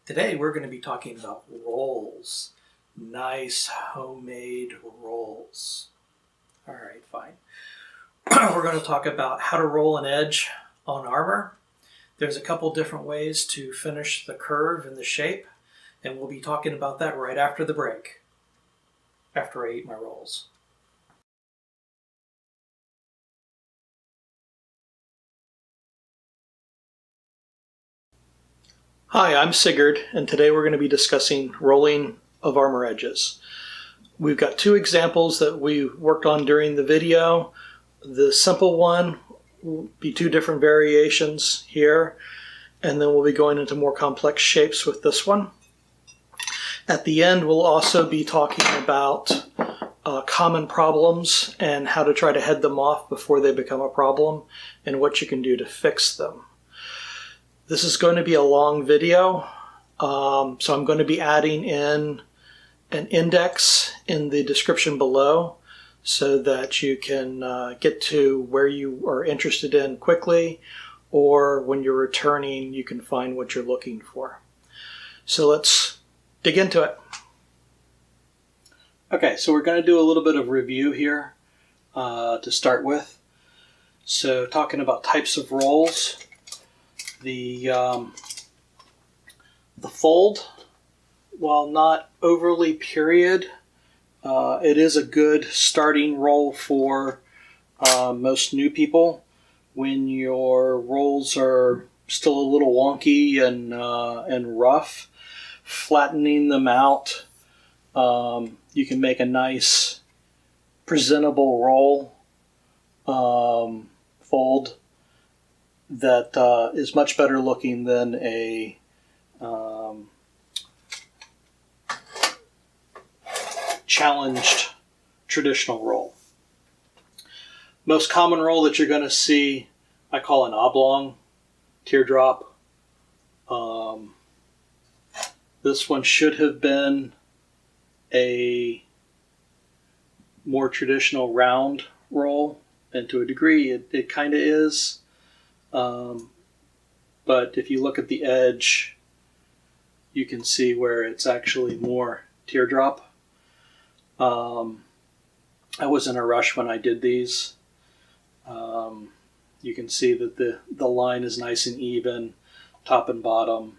Today we're going to be talking about rolls. Nice homemade rolls. All right, fine. We're going to talk about how to roll an edge on Armour. There's a couple different ways to finish the curve and the shape, and we'll be talking about that right after the break, after I eat my rolls. Hi, I'm Sigurd, and today we're going to be discussing rolling of Armour edges. We've got two examples that we worked on during the video. The simple one will be two different variations here, and then we'll be going into more complex shapes with this one. At the end, we'll also be talking about common problems and how to try to head them off before they become a problem and what you can do to fix them. This is going to be a long video, so I'm going to be adding in an index in the description below so that you can get to where you are interested in quickly, or when you're returning you can find what you're looking for. So let's dig into it. Okay, so we're going to do a little bit of review here to start with. So talking about types of rolls. The fold, while not overly period, it is a good starting roll for most new people when your rolls are still a little wonky and rough. Flattening them out, you can make a nice presentable roll fold that is much better looking than a challenged traditional roll. Most common roll that you're going to see, I call an oblong teardrop. This one should have been a more traditional round roll, and to a degree it kind of is. But if you look at the edge, you can see where it's actually more teardrop. I was in a rush when I did these. You can see that the line is nice and even, top and bottom.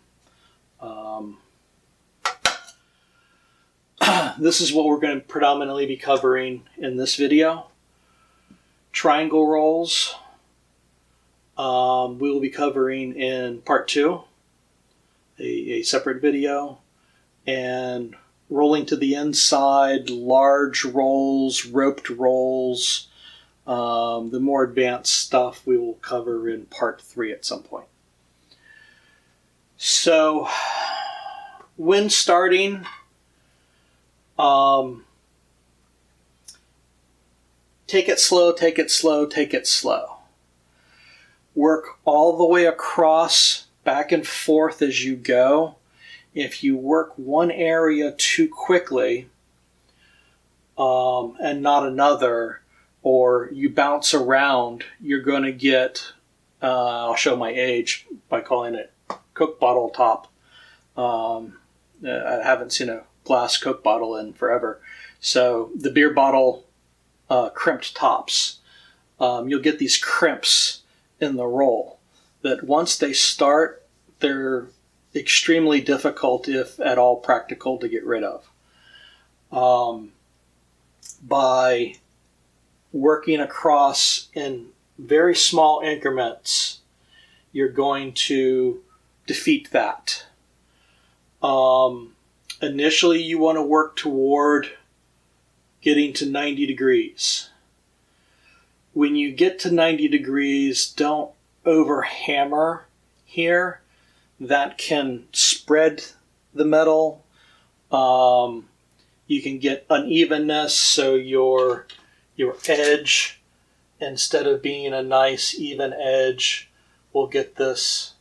This is what we're going to predominantly be covering in this video. Triangle rolls. We will be covering in part 2, a separate video, and rolling to the inside, large rolls, roped rolls, the more advanced stuff we will cover in part 3 at some point. So, when starting, take it slow, take it slow, take it slow. Work all the way across, back and forth as you go. If you work one area too quickly and not another, or you bounce around, you're going to get, I'll show my age by calling it Coke bottle top. I haven't seen a glass Coke bottle in forever. So the beer bottle crimped tops. You'll get these crimps in the roll that once they start, they're extremely difficult, if at all practical, to get rid of. By working across in very small increments, you're going to defeat that. Initially, you want to work toward getting to 90 degrees. When you get to 90 degrees, don't overhammer here. That can spread the metal. You can get unevenness, so your edge, instead of being a nice even edge, will get this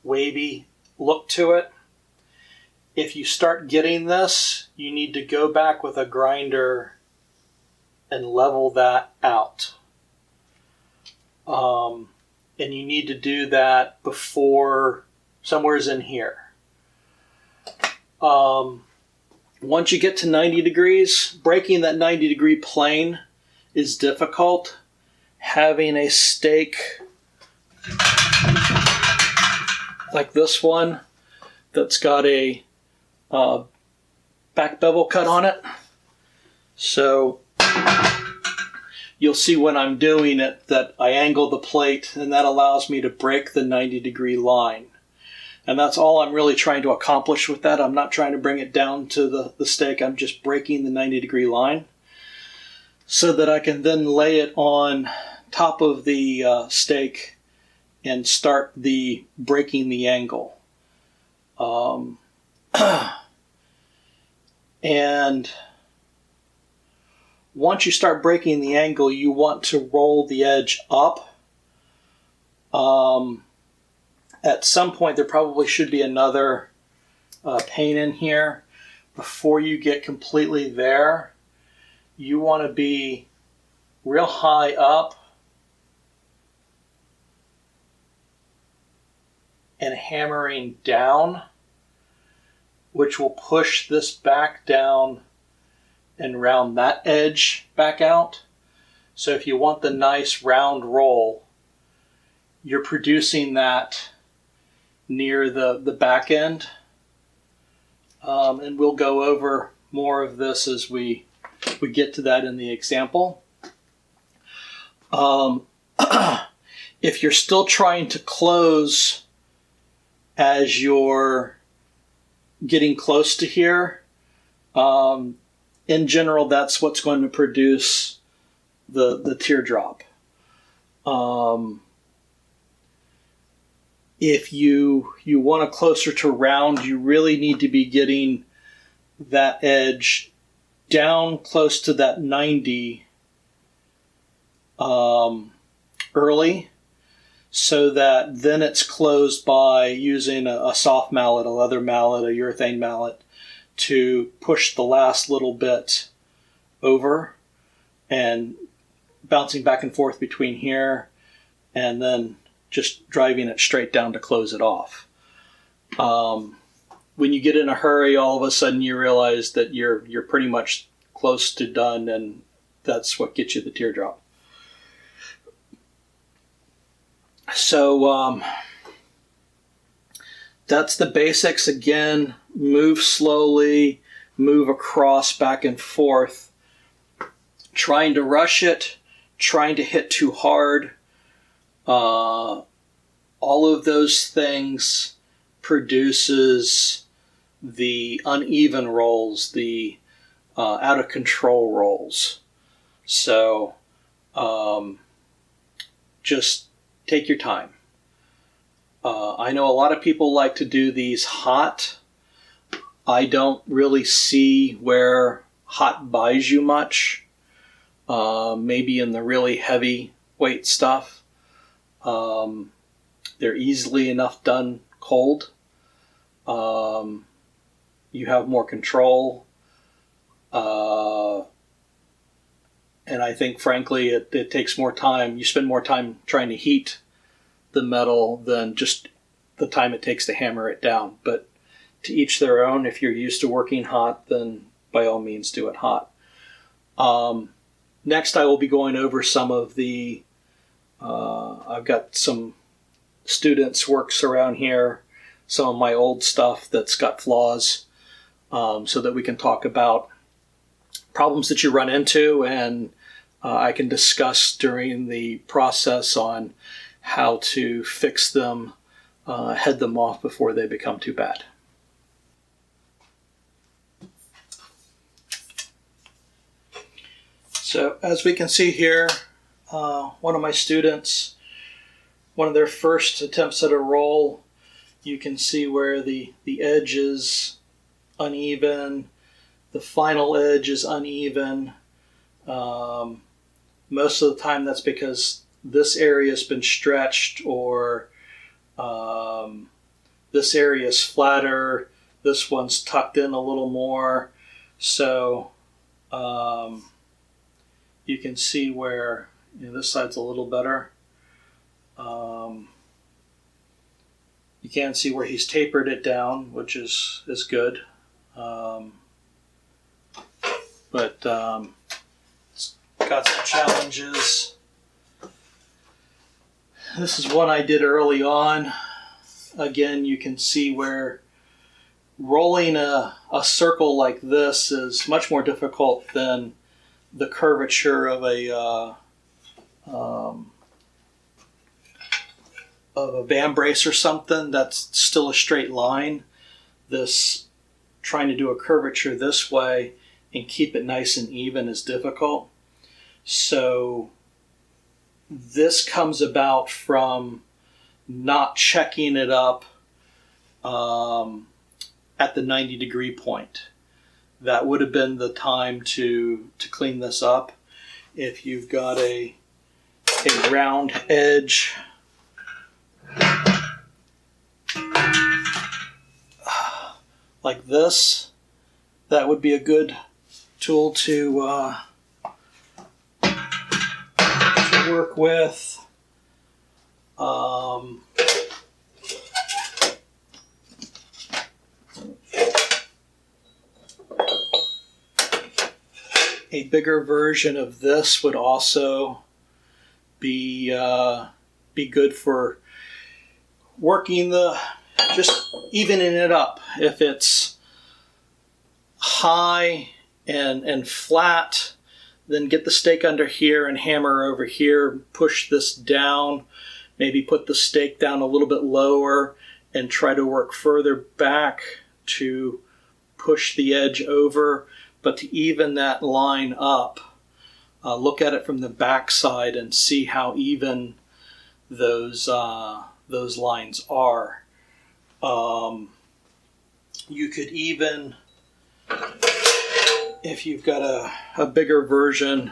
wavy look to it. If you start getting this, you need to go back with a grinder and level that out. And you need to do that before, somewhere's in here. Once you get to 90 degrees, breaking that 90-degree plane is difficult. Having a stake like this one that's got a back bevel cut on it. So you'll see when I'm doing it that I angle the plate, and that allows me to break the 90-degree line. And that's all I'm really trying to accomplish with that. I'm not trying to bring it down to the stake. I'm just breaking the 90-degree line so that I can then lay it on top of the stake and start breaking the angle. And once you start breaking the angle, you want to roll the edge up. At some point, there probably should be another pane in here. Before you get completely there, you want to be real high up and hammering down, which will push this back down and round that edge back out. So if you want the nice round roll, you're producing that near the back end. And we'll go over more of this as we get to that in the example. If you're still trying to close as you're getting close to here, in general, that's what's going to produce the teardrop. If you want it closer to round, you really need to be getting that edge down close to that 90 early, so that then it's closed by using a soft mallet, a leather mallet, a urethane mallet to push the last little bit over and bouncing back and forth between here and then just driving it straight down to close it off. When you get in a hurry, all of a sudden you realize that you're pretty much close to done, and that's what gets you the teardrop. So that's the basics. Again, move slowly, move across back and forth, trying to rush it, trying to hit too hard. All of those things produces the uneven rolls, the out of control rolls. So just take your time. I know a lot of people like to do these hot. I don't really see where hot buys you much. Maybe in the really heavy weight stuff. They're easily enough done cold. You have more control. And I think, frankly, it takes more time. You spend more time trying to heat the metal than just the time it takes to hammer it down. But to each their own. If you're used to working hot, then by all means do it hot. Next, I will be going over some of the I've got some students' works around here, some of my old stuff that's got flaws, so that we can talk about problems that you run into, and I can discuss during the process on how to fix them, head them off before they become too bad. So as we can see here, one of my students, one of their first attempts at a roll, you can see where the edge is uneven, the final edge is uneven. Most of the time that's because this area has been stretched, or this area is flatter, this one's tucked in a little more. So you can see where this side's a little better. You can see where he's tapered it down, which is good. But it's got some challenges. This is one I did early on. Again, you can see where rolling a circle like this is much more difficult than the curvature of a vambrace or something. That's still a straight line. This trying to do a curvature this way and keep it nice and even is difficult. So this comes about from not checking it up at the 90-degree point. That would have been the time to clean this up. If you've got a round edge, like this, that would be a good tool to work with. A bigger version of this would also be good for working just evening it up. If it's high and flat, then get the stake under here and hammer over here, push this down, maybe put the stake down a little bit lower and try to work further back to push the edge over. But to even that line up, look at it from the back side and see how even those lines are. You could even, if you've got a bigger version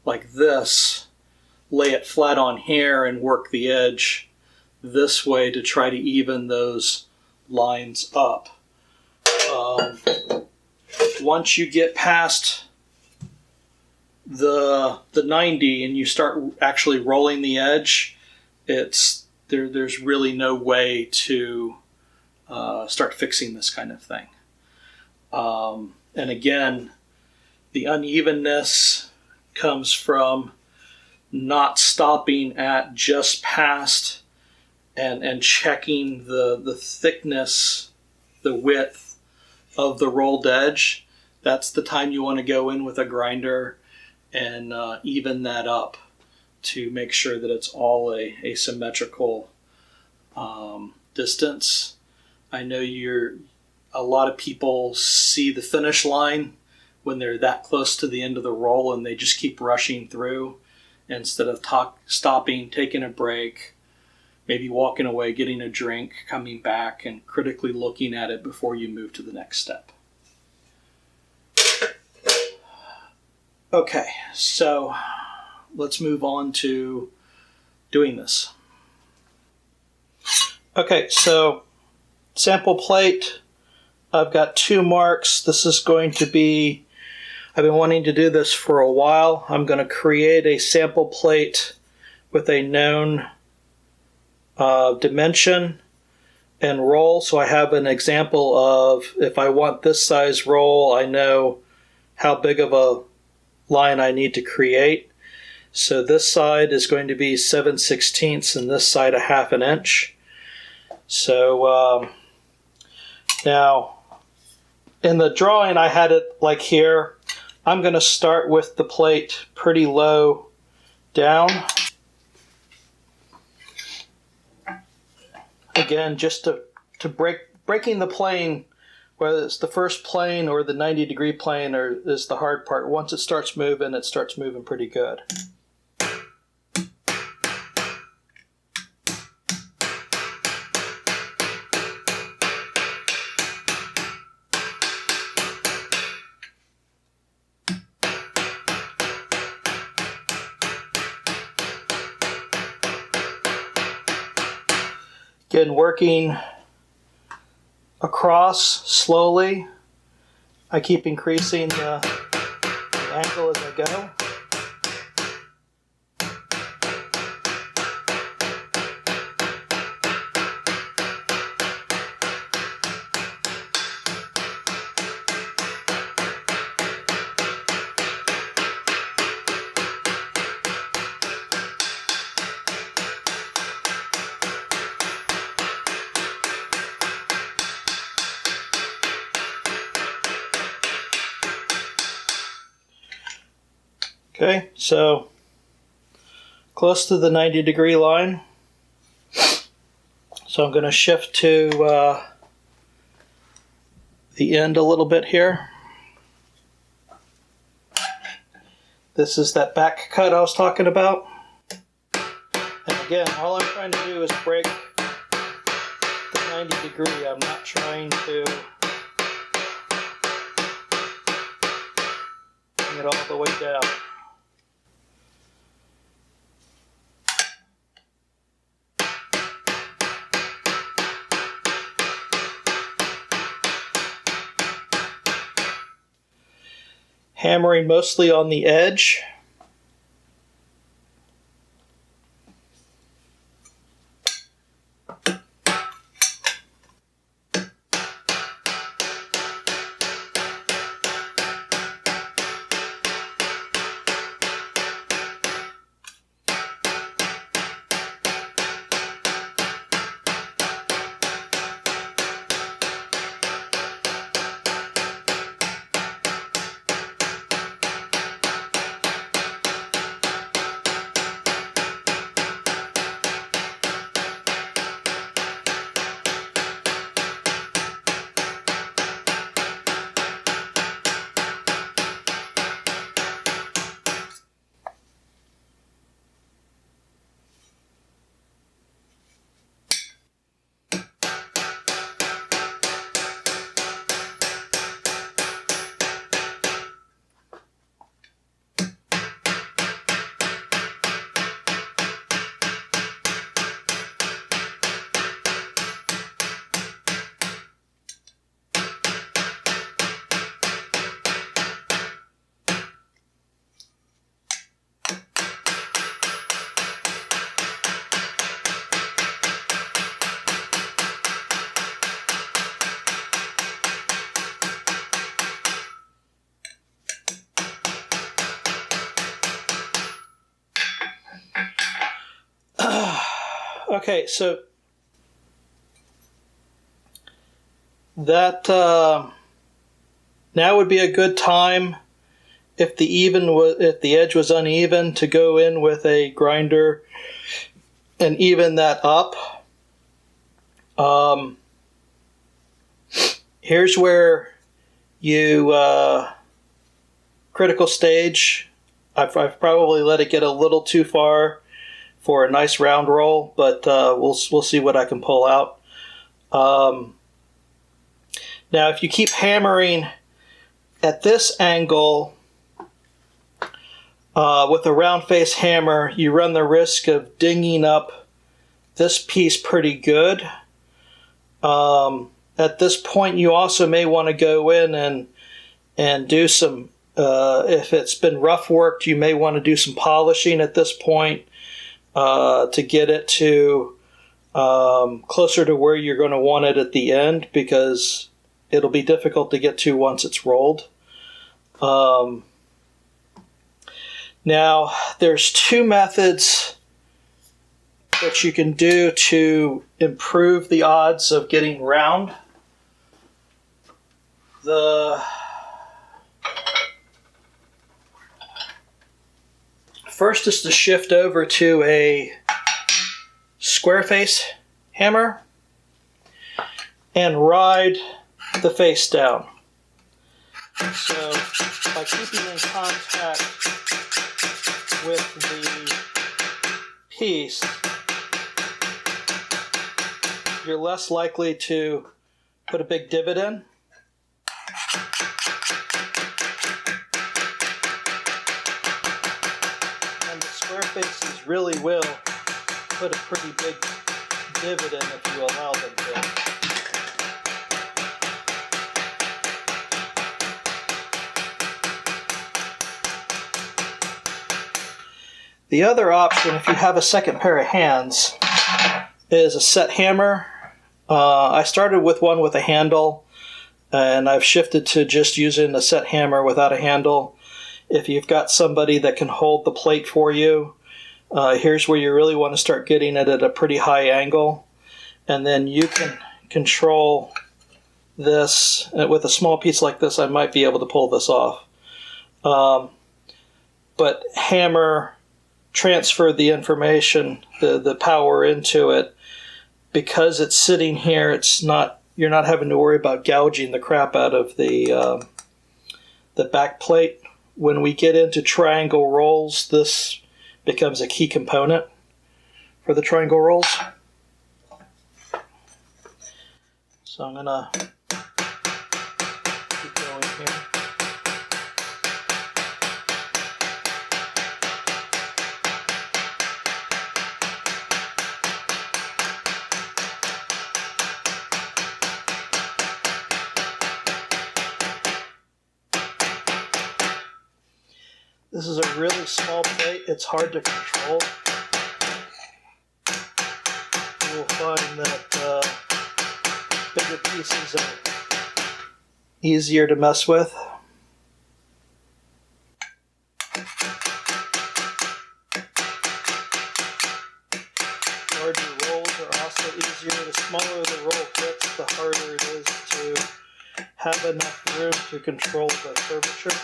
like this, lay it flat on here and work the edge this way to try to even those lines up. Once you get past the 90 and you start actually rolling the edge, there's really no way to start fixing this kind of thing. And again, the unevenness comes from not stopping at just past and checking the thickness, the width of the rolled edge. That's the time you want to go in with a grinder and even that up to make sure that it's all a symmetrical distance. I know a lot of people see the finish line when they're that close to the end of the roll and they just keep rushing through instead of stopping, taking a break, maybe walking away, getting a drink, coming back, and critically looking at it before you move to the next step. Okay, so let's move on to doing this. Okay, so sample plate. I've got 2 marks. This is going to be, I've been wanting to do this for a while. I'm going to create a sample plate with a known dimension and roll. So I have an example of, if I want this size roll, I know how big of a line I need to create. So this side is going to be 7/16 and this side 1/2 inch. So now in the drawing I had it like here. I'm going to start with the plate pretty low down. Again, just to breaking the plane, whether it's the first plane or the 90-degree plane, is the hard part. Once it starts moving pretty good. Again, working across slowly. I keep increasing the angle as I go. Okay, so close to the 90-degree line. So I'm going to shift to the end a little bit here. This is that back cut I was talking about. And again, all I'm trying to do is break the 90 degree. I'm not trying to bring it all the way down. Hammering mostly on the edge. Okay, so that now would be a good time if the edge was uneven to go in with a grinder and even that up. Here's where you critical stage. I've probably let it get a little too far for a nice round roll, but we'll see what I can pull out. Now, if you keep hammering at this angle with a round face hammer, you run the risk of dinging up this piece pretty good. At this point, you also may want to go in and do some, if it's been rough worked, you may want to do some polishing at this point to get it to closer to where you're going to want it at the end, because it'll be difficult to get to once it's rolled. Now, there's two methods that you can do to improve the odds of getting round. The first is to shift over to a square face hammer and ride the face down. So by keeping in contact with the piece, you're less likely to put a big divot in. And the square faces really will put a pretty big divot in if you allow them to. The other option, if you have a second pair of hands, is a set hammer. I started with one with a handle, and I've shifted to just using a set hammer without a handle. If you've got somebody that can hold the plate for you, here's where you really want to start getting it at a pretty high angle. And then you can control this. With a small piece like this, I might be able to pull this off. but hammer transfer the information, the power into it. Because it's sitting here, you're not having to worry about gouging the crap out of the back plate. When we get into triangle rolls, this becomes a key component for the triangle rolls. So I'm gonna keep going here. This is a really small plate. It's hard to control. You'll find that bigger pieces are easier to mess with. Larger rolls are also easier. The smaller the roll gets, the harder it is to have enough room to control the curvature.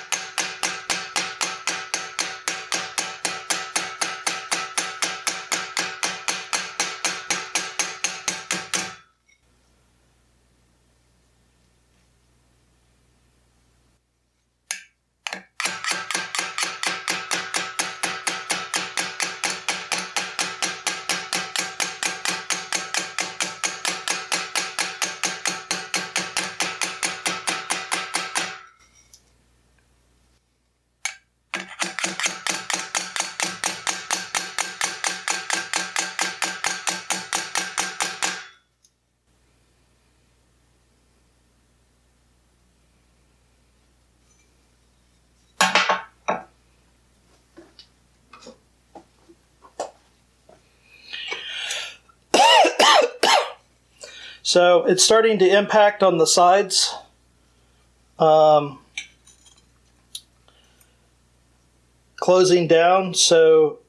So it's starting to impact on the sides. Closing down so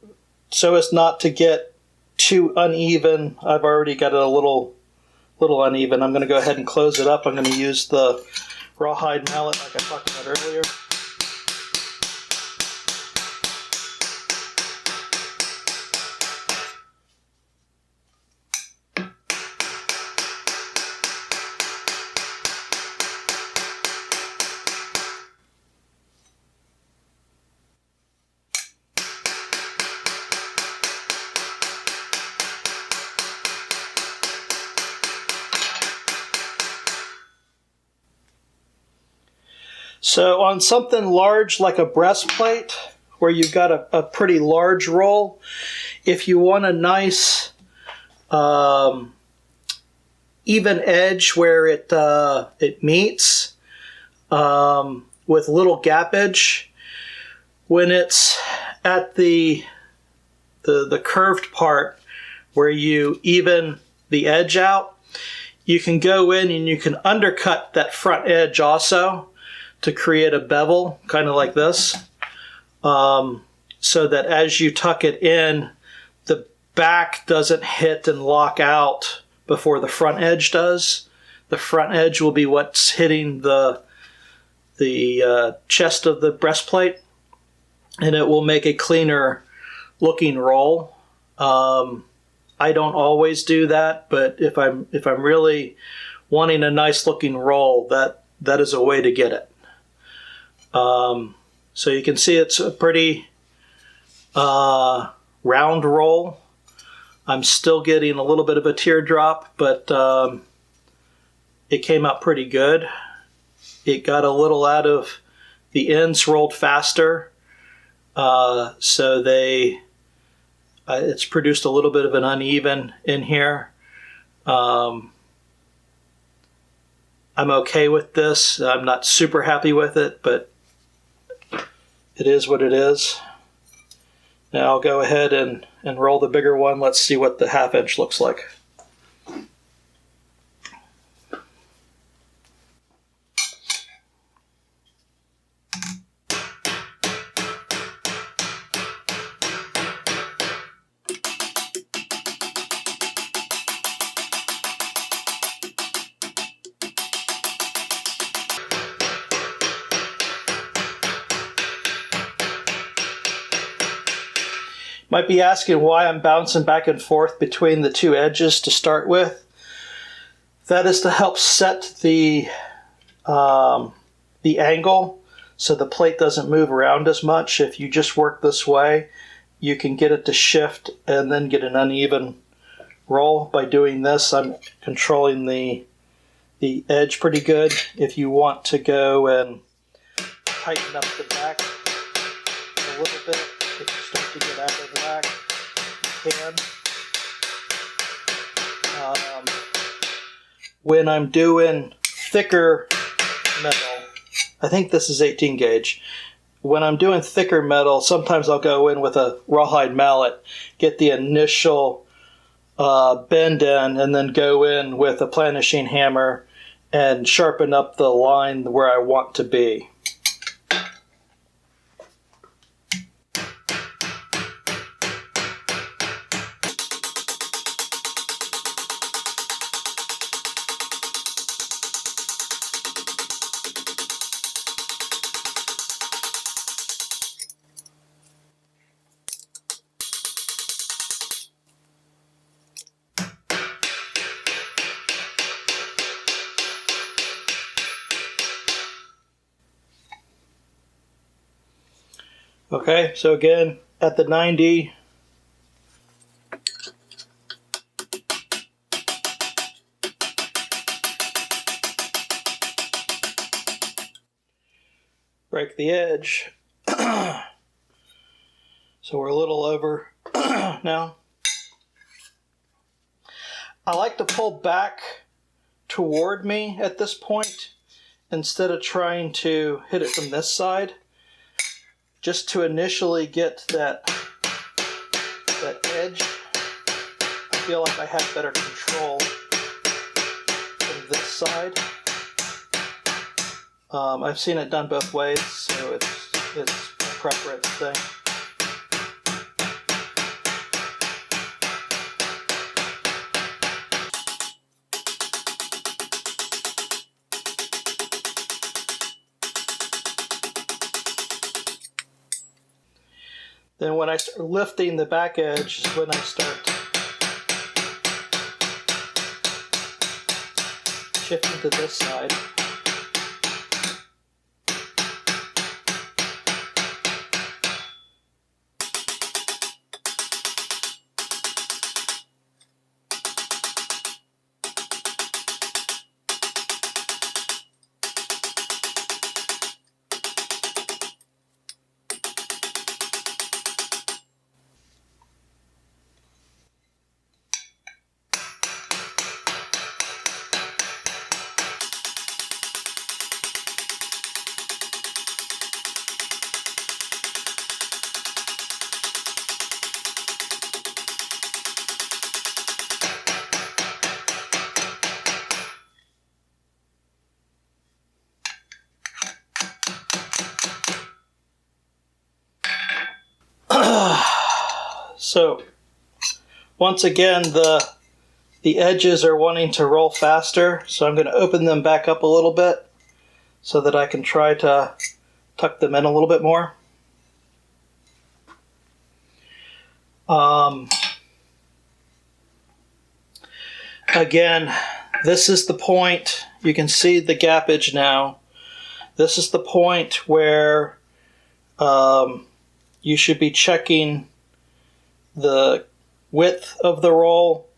as not to get too uneven. I've already got it a little uneven. I'm going to go ahead and close it up. I'm going to use the rawhide mallet like I talked about earlier. So on something large like a breastplate, where you've got a pretty large roll, if you want a nice even edge where it meets with little gappage, when it's at the curved part where you even the edge out, you can go in and you can undercut that front edge also to create a bevel, kind of like this, so that as you tuck it in, the back doesn't hit and lock out before the front edge does. The front edge will be what's hitting the chest of the breastplate, and it will make a cleaner looking roll. I don't always do that, but if I'm really wanting a nice looking roll, that is a way to get it. So you can see it's a pretty round roll. I'm still getting a little bit of a teardrop, but it came out pretty good. It got a little out of the ends, rolled faster, so it's produced a little bit of an uneven in here. I'm okay with this. I'm not super happy with it, but it is what it is. Now I'll go ahead and roll the bigger one. Let's see what the half inch looks like. Might be asking why I'm bouncing back and forth between the two edges to start with. That is to help set the angle so the plate doesn't move around as much. If you just work this way, you can get it to shift and then get an uneven roll. By doing this, I'm controlling the edge pretty good. If you want to go and tighten up the back a little bit, if you start to get out of whack, you can. When I'm doing thicker metal, I think this is 18 gauge. When I'm doing thicker metal, sometimes I'll go in with a rawhide mallet, get the initial bend in, and then go in with a planishing hammer and sharpen up the line where I want to be. Okay, so again, at the 90, break the edge. So we're a little over now. I like to pull back toward me at this point instead of trying to hit it from this side, just to initially get that edge. I feel like I have better control from this side. I've seen it done both ways, so it's a preference thing. Then when I start lifting the back edge is when I start shifting to this side. So once again, the edges are wanting to roll faster, so I'm going to open them back up a little bit so that I can try to tuck them in a little bit more. Again, this is the point. You can see the gappage now. This is the point where you should be checking the width of the roll,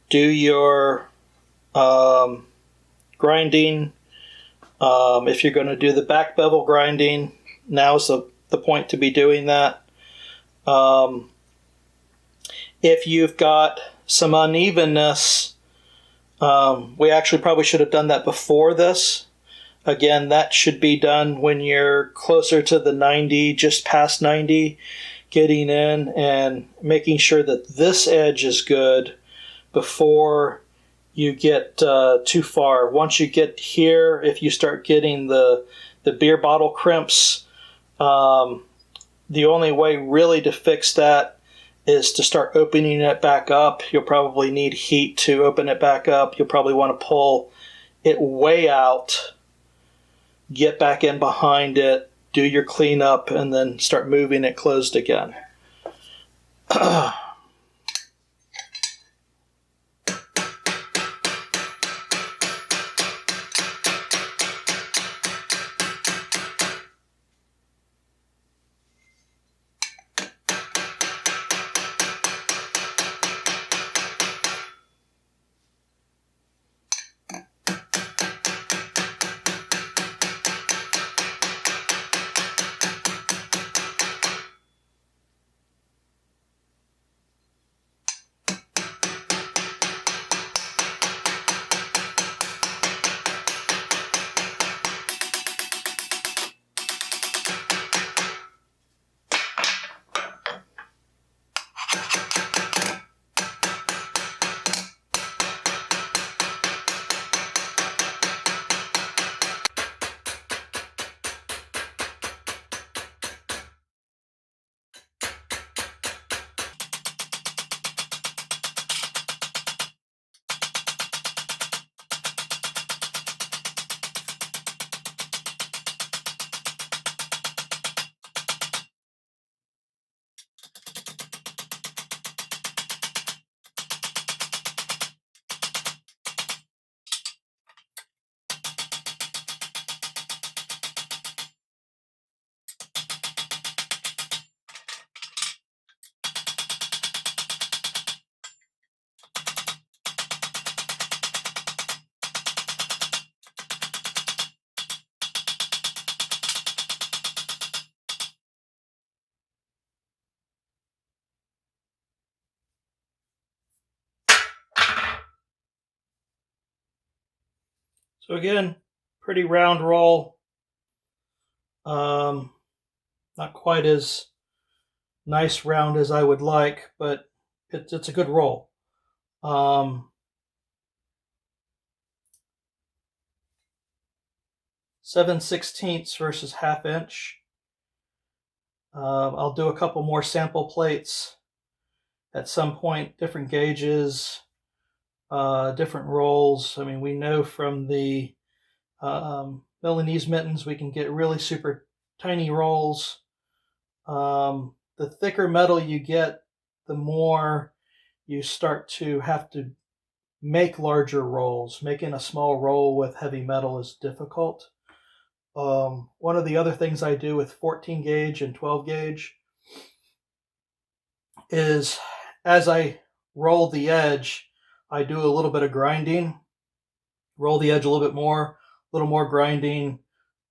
do your grinding. If you're going to do the back bevel grinding, now's the point to be doing that. If you've got some unevenness, we actually probably should have done that before this. Again, that should be done when you're closer to the 90, just past 90, getting in and making sure that this edge is good before you get too far. Once you get here, if you start getting the beer bottle crimps, the only way really to fix that is to start opening it back up. You'll probably need heat to open it back up. You'll probably want to pull it way out, get back in behind it, do your cleanup, and then start moving it closed again. So again, pretty round roll. Not quite as nice round as I would like, but it's a good roll. 7/16 versus 1/2 inch. I'll do a couple more sample plates at some point, different gauges, different rolls. I mean, we know from the Milanese mittens we can get really super tiny rolls. The thicker metal you get, the more you start to have to make larger rolls. Making a small roll with heavy metal is difficult. One of the other things I do with 14 gauge and 12 gauge is as I roll the edge, I do a little bit of grinding, roll the edge a little bit more, a little more grinding,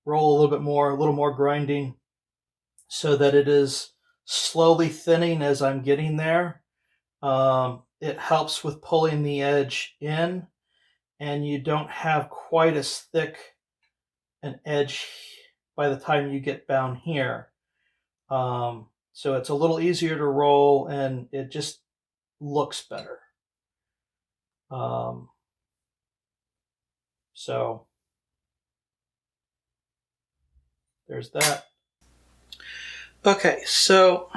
roll a little bit more, a little more grinding, so that it is slowly thinning as I'm getting there. It helps with pulling the edge in, and you don't have quite as thick an edge by the time you get down here. So it's a little easier to roll, and it just looks better. So there's that. Okay, so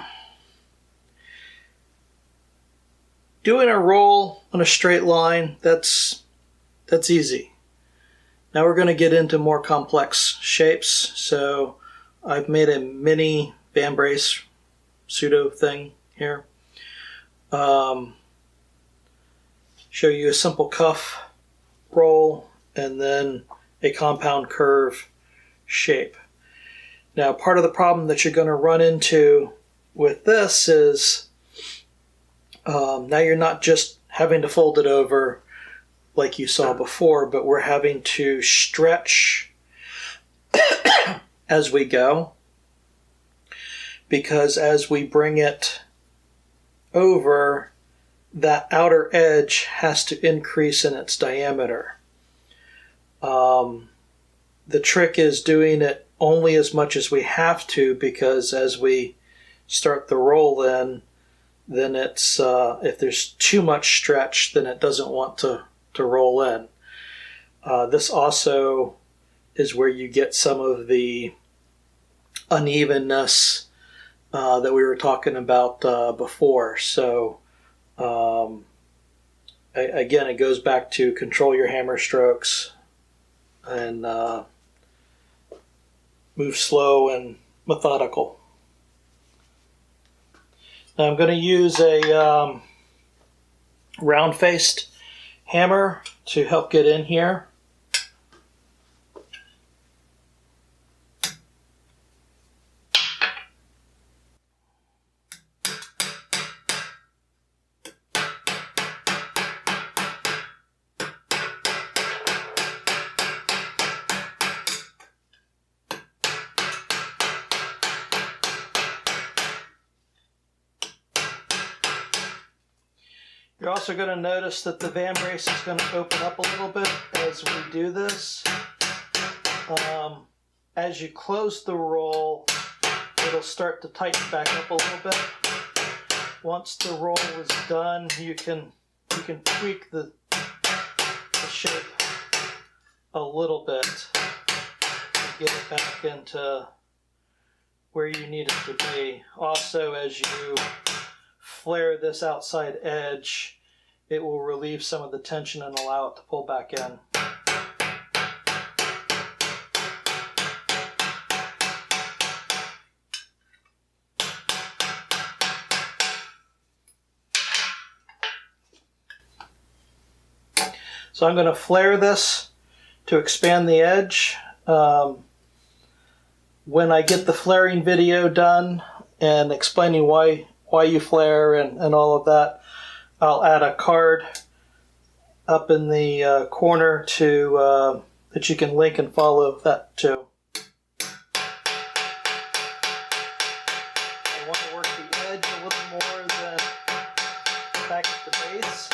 doing a roll on a straight line, that's easy. Now we're going to get into more complex shapes. So I've made a mini vambrace pseudo thing here. Show you a simple cuff roll and then a compound curve shape. Now, part of the problem that you're going to run into with this is now you're not just having to fold it over like you saw before, but we're having to stretch as we go, because as we bring it over, that outer edge has to increase in its diameter. The trick is doing it only as much as we have to, because as we start the roll in, then it's if there's too much stretch, then it doesn't want to roll in. This also is where you get some of the unevenness that we were talking about before. So again, it goes back to control your hammer strokes and move slow and methodical. Now I'm going to use a round-faced hammer to help get in here. You're also going to notice that the vambrace is going to open up a little bit as we do this. As you close the roll, it'll start to tighten back up a little bit. Once the roll is done, you can tweak the shape a little bit to get it back into where you need it to be. Also, as you flare this outside edge, it will relieve some of the tension and allow it to pull back in. So I'm going to flare this to expand the edge. When I get the flaring video done and explaining why you flare and all of that, I'll add a card up in the corner to that you can link and follow that too. I want to work the edge a little more than back at the base.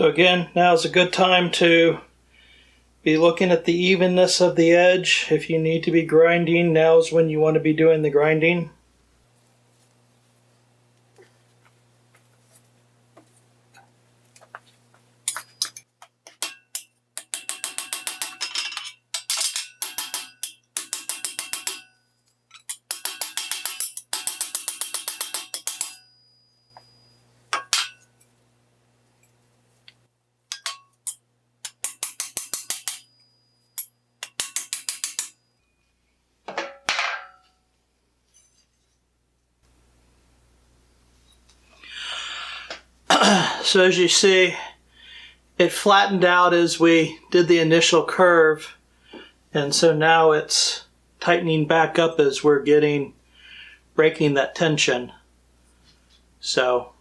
So again, now is a good time to be looking at the evenness of the edge. If you need to be grinding, now is when you want to be doing the grinding. So as you see, it flattened out as we did the initial curve, and so now it's tightening back up as we're breaking that tension. So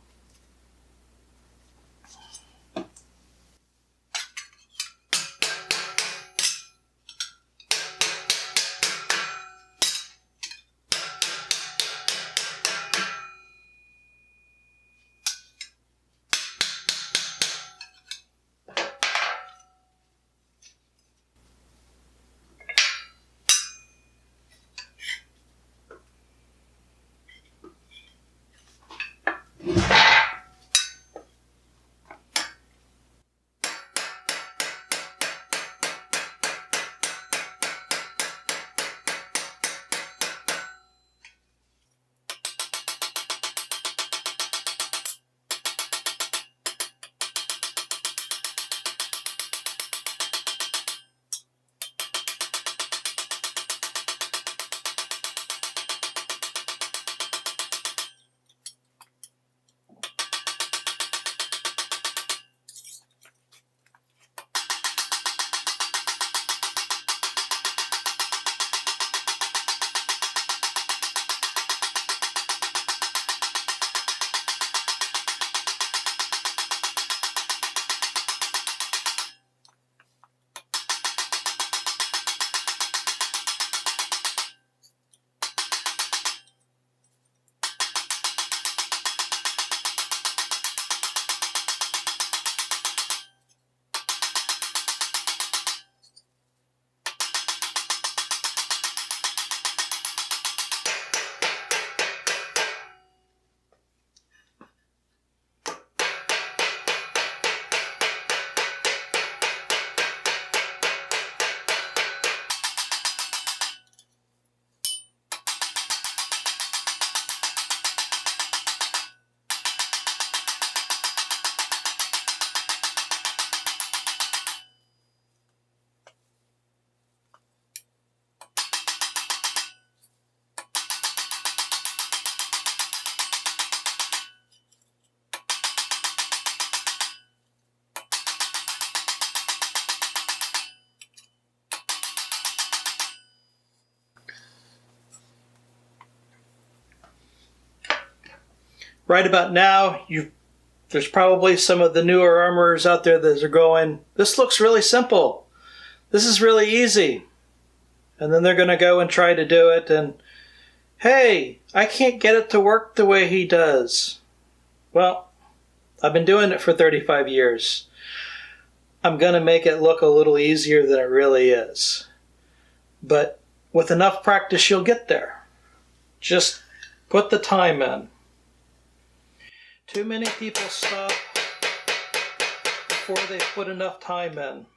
right about now, there's probably some of the newer armorers out there that are going, this looks really simple. This is really easy. And then they're going to go and try to do it, and hey, I can't get it to work the way he does. Well, I've been doing it for 35 years. I'm going to make it look a little easier than it really is. But with enough practice, you'll get there. Just put the time in. Too many people stop before they put enough time in.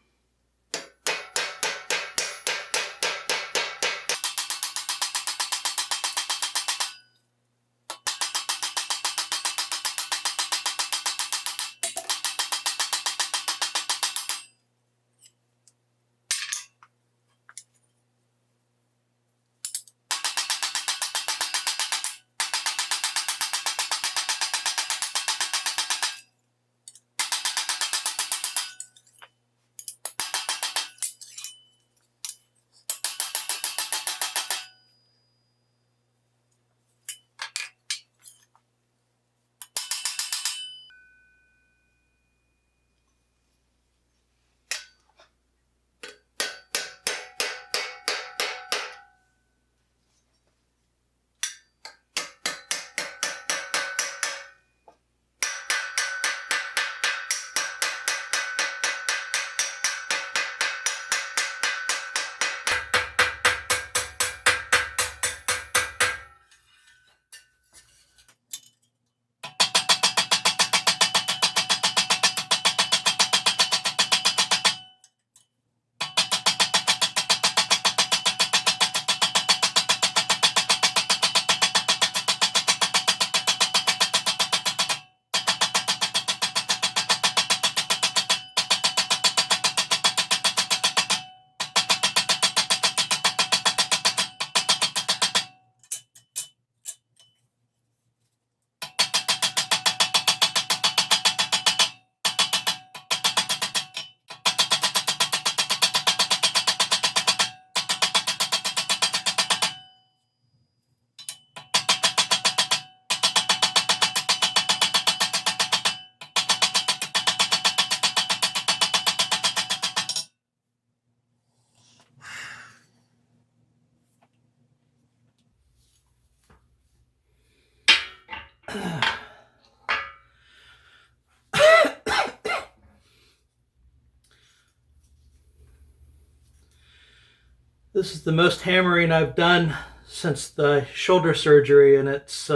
This is the most hammering I've done since the shoulder surgery, and it's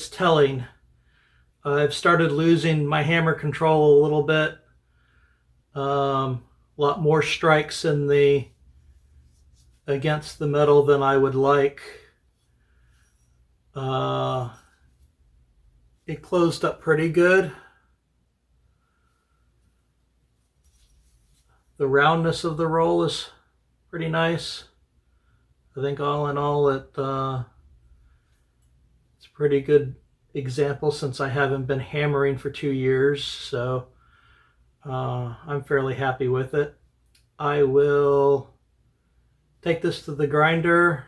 telling. I've started losing my hammer control a little bit. A lot more strikes against the metal than I would like. It closed up pretty good. The roundness of the roll is pretty nice. I think all in all it's a pretty good example since I haven't been hammering for 2 years, so I'm fairly happy with it. I will take this to the grinder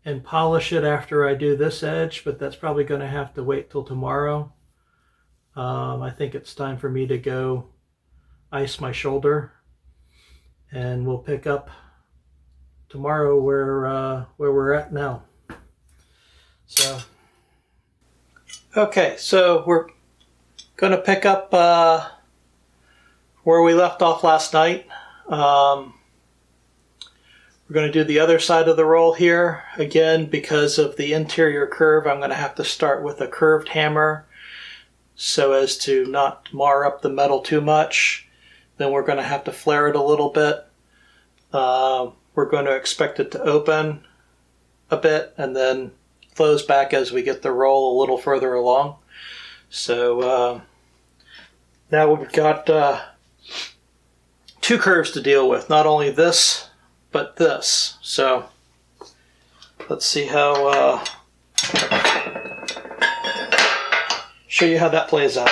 and polish it after I do this edge, but that's probably going to have to wait till tomorrow. I think it's time for me to go ice my shoulder, and we'll pick up tomorrow where we're at now. So, okay, so we're going to pick up where we left off last night. We're going to do the other side of the roll here. Again, because of the interior curve, I'm going to have to start with a curved hammer so as to not mar up the metal too much. Then we're going to have to flare it a little bit. We're going to expect it to open a bit and then close back as we get the roll a little further along. So now we've got 2 curves to deal with, not only this, but this. So let's see how, show you how that plays out.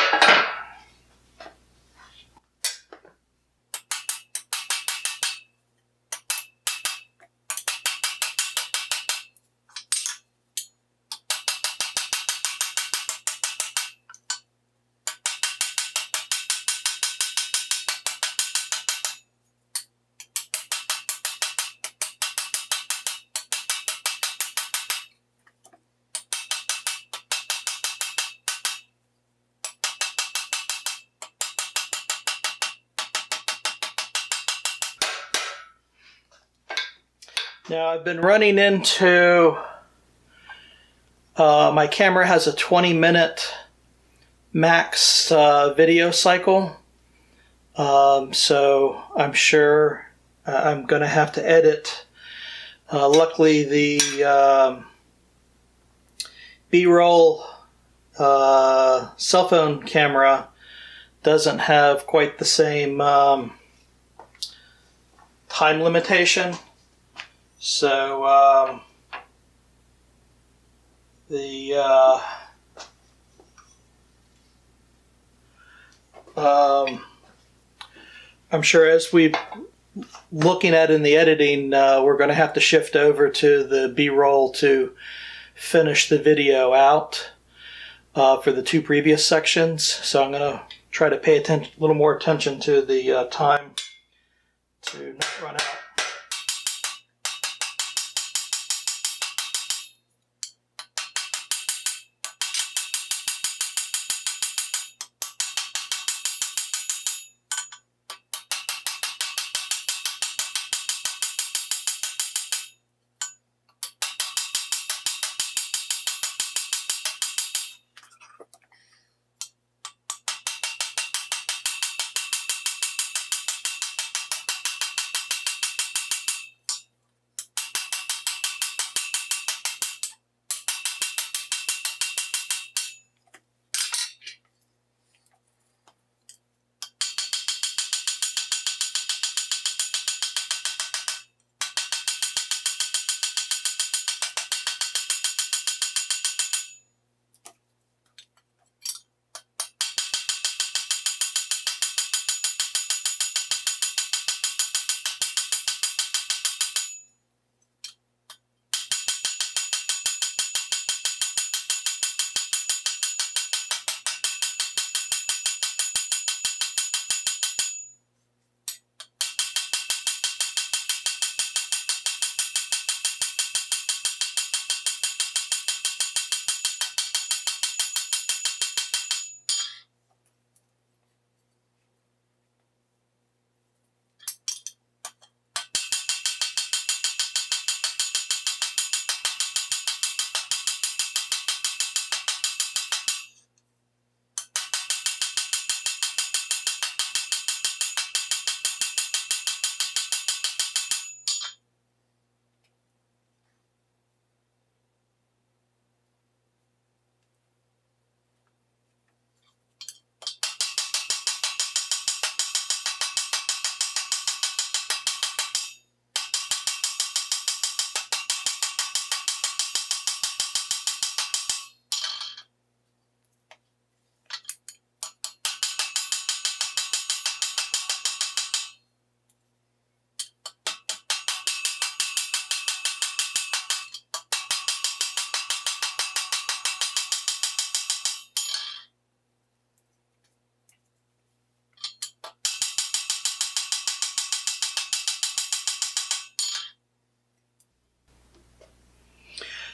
Now I've been running into, my camera has a 20-minute max video cycle, so I'm sure I'm going to have to edit. Luckily the B-roll cell phone camera doesn't have quite the same time limitation. So I'm sure as we looking at in the editing, we're going to have to shift over to the B-roll to finish the video out for the 2 previous sections. So I'm going to try to pay a little more attention to the time to not run out.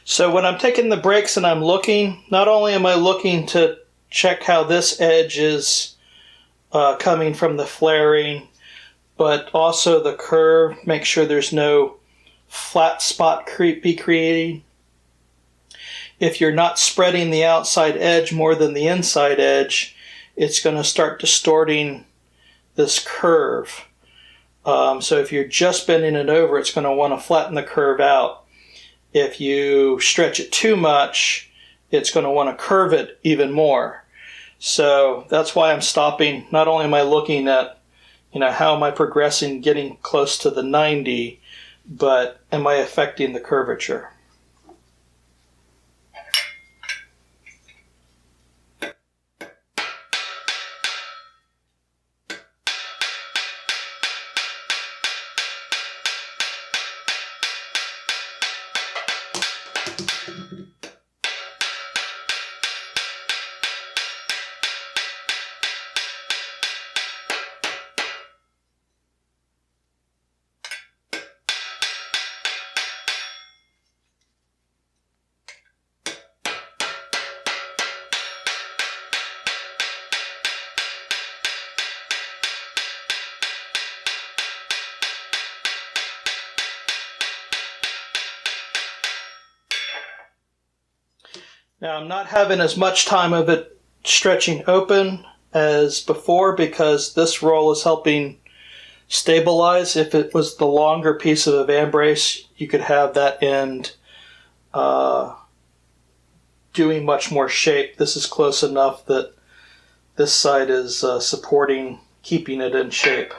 So when I'm taking the breaks and I'm looking, not only am I looking to check how this edge is coming from the flaring, but also the curve, make sure there's no flat spot be creating. If you're not spreading the outside edge more than the inside edge, it's going to start distorting this curve. So if you're just bending it over, it's going to want to flatten the curve out. If you stretch it too much, it's going to want to curve it even more. So that's why I'm stopping. Not only am I looking at, how am I progressing, getting close to the 90, but am I affecting the curvature? Now I'm not having as much time of it stretching open as before because this roll is helping stabilize. If it was the longer piece of a vambrace, you could have that end doing much more shape. This is close enough that this side is supporting, keeping it in shape.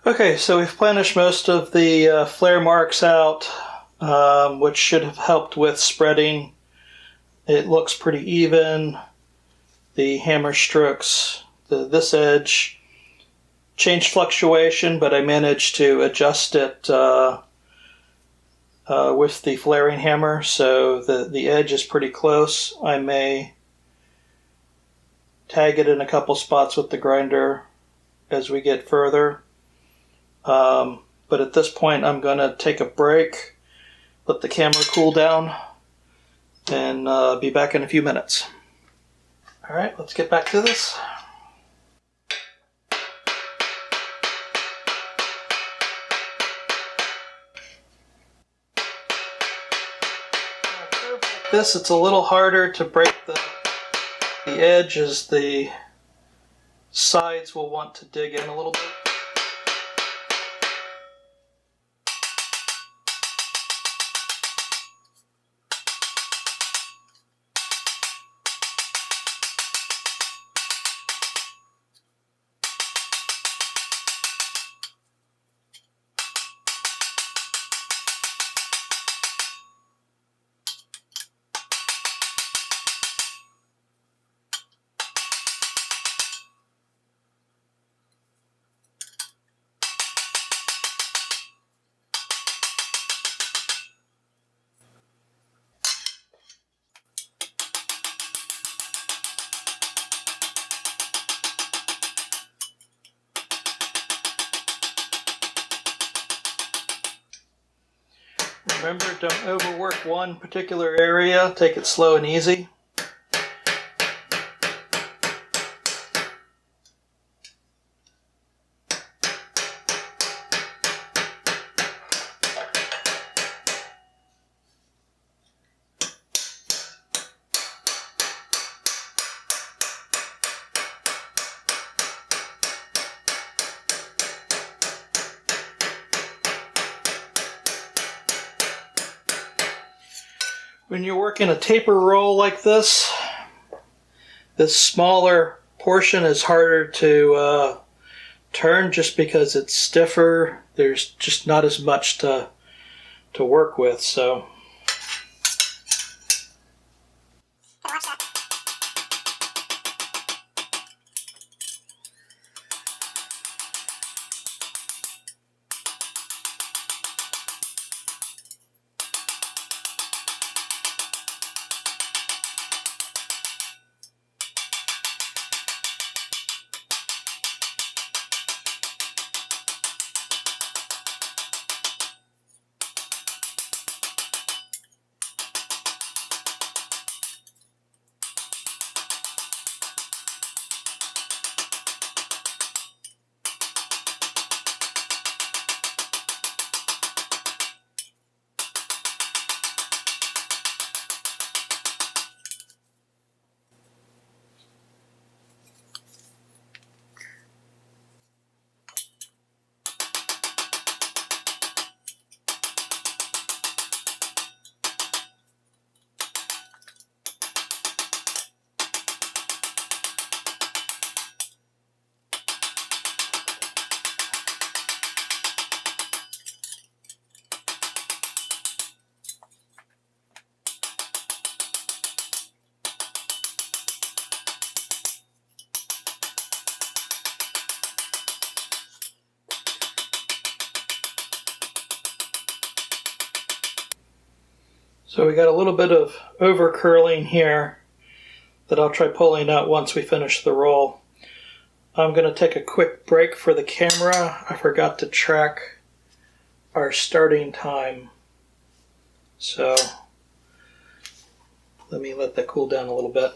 Okay, so we've planished most of the flare marks out, which should have helped with spreading. It looks pretty even. The hammer strokes, this edge, changed fluctuation, but I managed to adjust it with the flaring hammer, so the edge is pretty close. I may tag it in a couple spots with the grinder as we get further. But at this point I'm going to take a break, let the camera cool down, and be back in a few minutes. Alright, let's get back to this. This, it's a little harder to break the edge as the sides will want to dig in a little bit. Remember, don't overwork one particular area. Take it slow and easy. When you're working a taper roll like this smaller portion is harder to turn just because it's stiffer. There's just not as much to work with. So. So we got a little bit of over curling here that I'll try pulling out once we finish the roll. I'm going to take a quick break for the camera. I forgot to track our starting time. So let me let that cool down a little bit.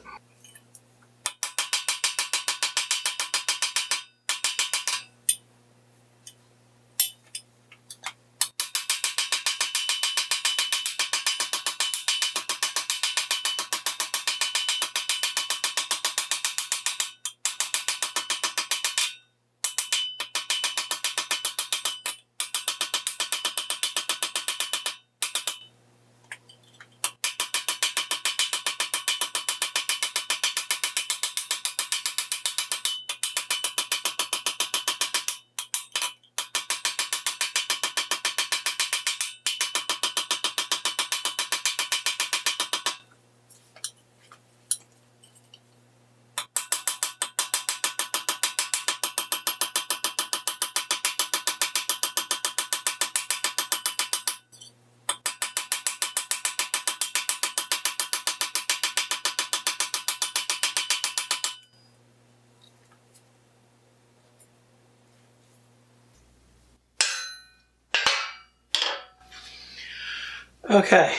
Okay,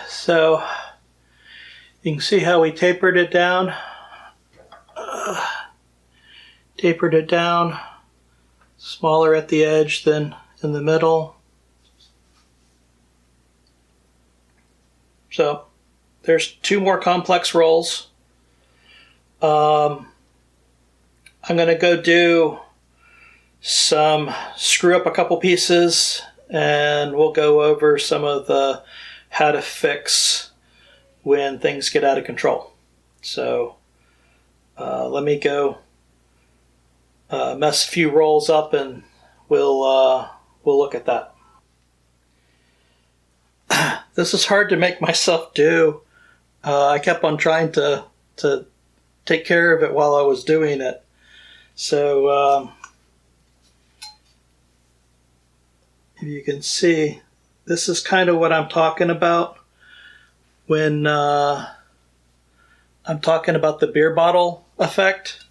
so you can see how we tapered it down. Smaller at the edge than in the middle. So there's two more complex rolls. I'm going to go do screw up a couple pieces, and we'll go over some of the how to fix when things get out of control. So let me go mess a few rolls up, and we'll look at that. This is hard to make myself do. I kept on trying to take care of it while I was doing it. So if you can see, this is kind of what I'm talking about when I'm talking about the beer bottle effect.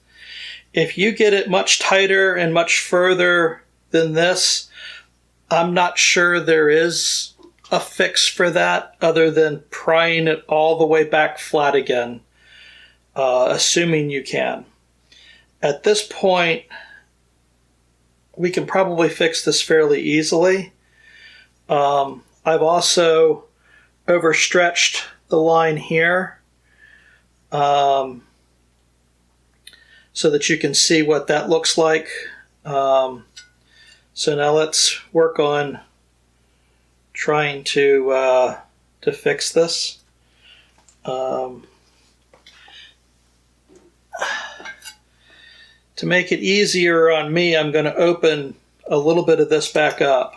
If you get it much tighter and much further than this, I'm not sure there is a fix for that other than prying it all the way back flat again, assuming you can. At this point, we can probably fix this fairly easily. I've also overstretched the line here so that you can see what that looks like. So now let's work on trying to fix this. To make it easier on me, I'm going to open a little bit of this back up.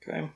Okay.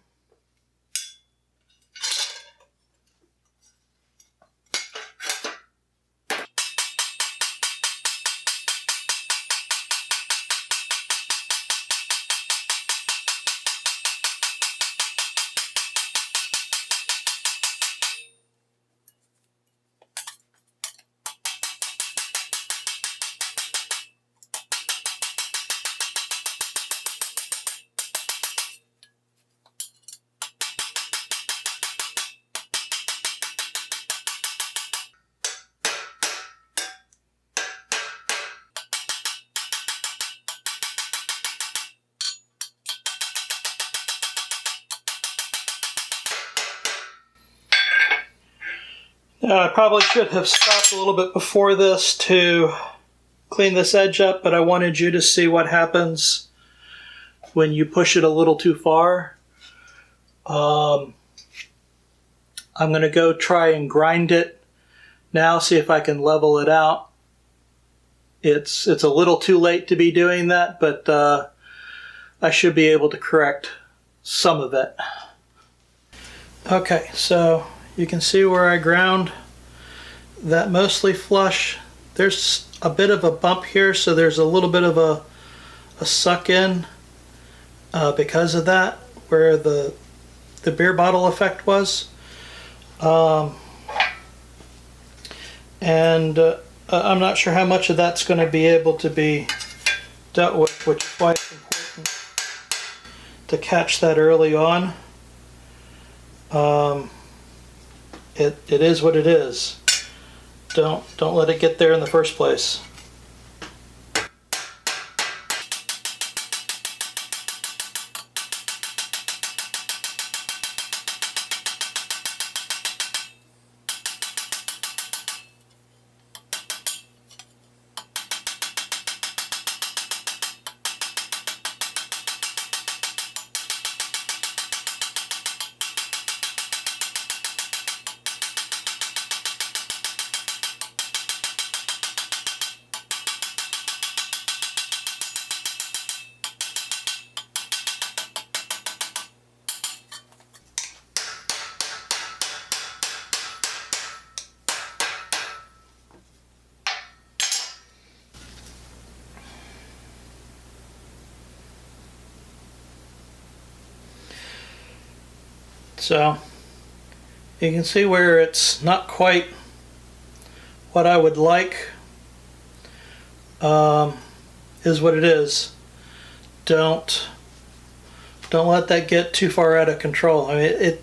Now, I probably should have stopped a little bit before this to clean this edge up, but I wanted you to see what happens when you push it a little too far. I'm going to go try and grind it now, see if I can level it out. It's a little too late to be doing that, but I should be able to correct some of it. Okay, so you can see where I ground that mostly flush. There's a bit of a bump here, so there's a little bit of a suck in because of that, where the beer bottle effect was. And I'm not sure how much of that's going to be able to be dealt with, which is why it's important to catch that early on. It is what it is. Don't let it get there in the first place. So you can see where it's not quite what I would like, is what it is. Don't let that get too far out of control. I mean,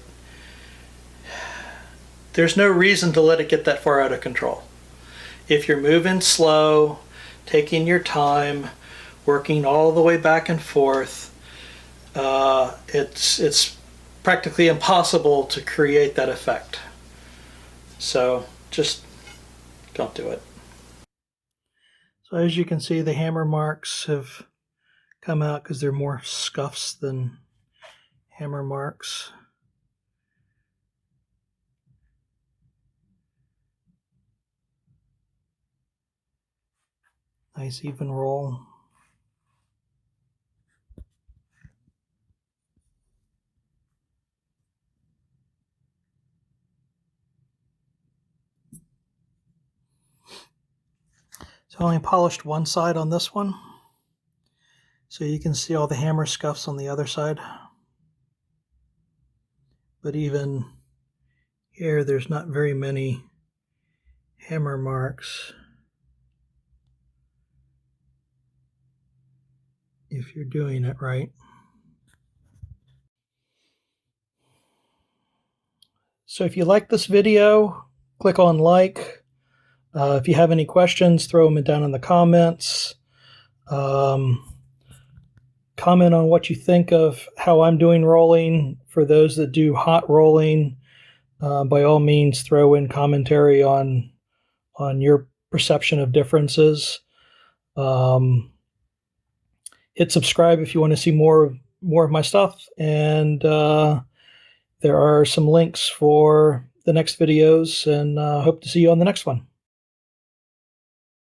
there's no reason to let it get that far out of control. If you're moving slow, taking your time, working all the way back and forth, it's practically impossible to create that effect. So just don't do it. So as you can see, the hammer marks have come out because they're more scuffs than hammer marks. Nice even roll. So I only polished one side on this one, so you can see all the hammer scuffs on the other side. But even here, there's not very many hammer marks if you're doing it right. So if you like this video, click on like. If you have any questions, throw them down in the comments. Comment on what you think of how I'm doing rolling. For those that do hot rolling, by all means, throw in commentary on your perception of differences. Hit subscribe if you want to see more of my stuff, and there are some links for the next videos, and hope to see you on the next one.